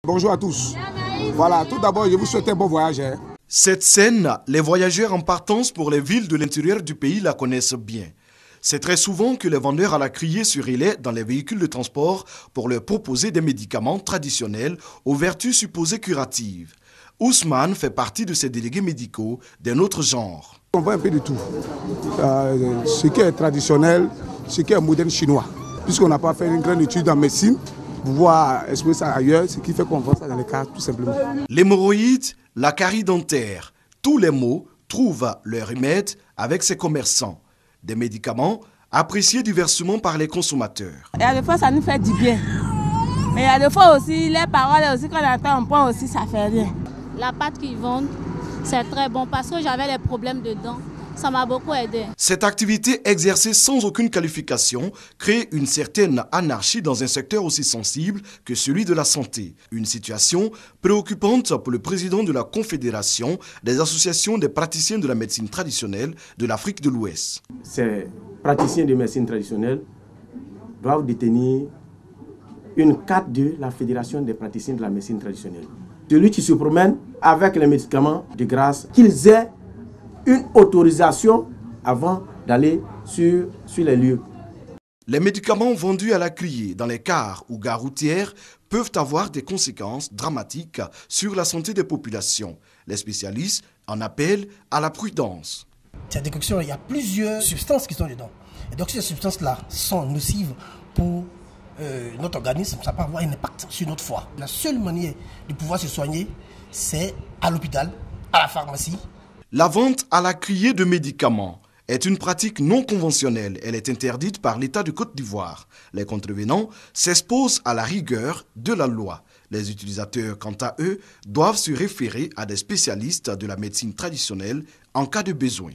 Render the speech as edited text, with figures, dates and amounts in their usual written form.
Bonjour à tous. Voilà, tout d'abord, je vous souhaite un bon voyage. Cette scène, les voyageurs en partance pour les villes de l'intérieur du pays la connaissent bien. C'est très souvent que les vendeurs allaient crier sur relais dans les véhicules de transport pour leur proposer des médicaments traditionnels aux vertus supposées curatives. Ousmane fait partie de ces délégués médicaux d'un autre genre. On voit un peu de tout. Ce qui est traditionnel, ce qui est moderne chinois. Puisqu'on n'a pas fait une grande étude en médecine, pouvoir exprimer ça ailleurs, ce qui fait qu'on voit ça dans les cas tout simplement. L'hémorroïde, la carie dentaire, tous les maux trouvent leur remède avec ces commerçants. Des médicaments appréciés diversement par les consommateurs. Il y a des fois ça nous fait du bien. Mais il y a des fois aussi, les paroles aussi qu'on entend, on prend aussi, ça fait rien. La pâte qu'ils vendent, c'est très bon parce que j'avais des problèmes de dents. Ça m'a beaucoup aidé. Cette activité exercée sans aucune qualification crée une certaine anarchie dans un secteur aussi sensible que celui de la santé. Une situation préoccupante pour le président de la Confédération des associations des praticiens de la médecine traditionnelle de l'Afrique de l'Ouest. Ces praticiens de médecine traditionnelle doivent détenir une carte de la Fédération des praticiens de la médecine traditionnelle. Celui qui se promène avec les médicaments de grâce, qu'ils aient une autorisation avant d'aller sur les lieux. Les médicaments vendus à la criée dans les cars ou gares routières peuvent avoir des conséquences dramatiques sur la santé des populations. Les spécialistes en appellent à la prudence. Cette décoction, il y a plusieurs substances qui sont dedans. Et donc ces substances-là sont nocives pour notre organisme, ça peut avoir un impact sur notre foie. La seule manière de pouvoir se soigner, c'est à l'hôpital, à la pharmacie. La vente à la criée de médicaments est une pratique non conventionnelle. Elle est interdite par l'État de Côte d'Ivoire. Les contrevenants s'exposent à la rigueur de la loi. Les utilisateurs, quant à eux, doivent se référer à des spécialistes de la médecine traditionnelle en cas de besoin.